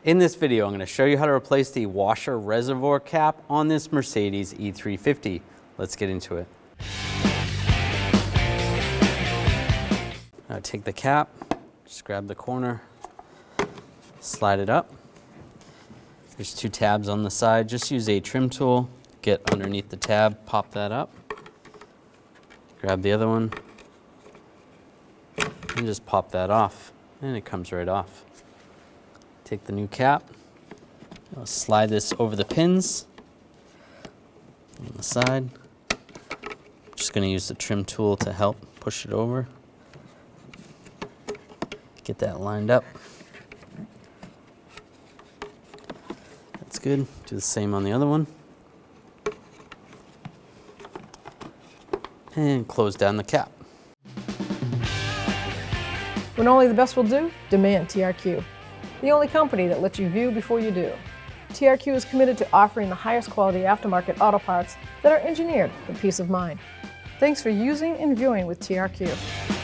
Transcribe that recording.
In this video, I'm going to show you how to replace the washer reservoir cap on this Mercedes E350. Let's get into it. Now take the cap, just grab the corner, slide it up. There's two tabs on the side. Just use a trim tool, get underneath the tab, pop that up. Grab the other one, and just pop that off, and it comes right off. Take the new cap, I'll slide this over the pins on the side. Just going to use the trim tool to help push it over. Get that lined up. That's good. Do the same on the other one. And close down the cap. When only the best will do, demand TRQ. The only company that lets you view before you do. TRQ is committed to offering the highest quality aftermarket auto parts that are engineered for peace of mind. Thanks for using and viewing with TRQ.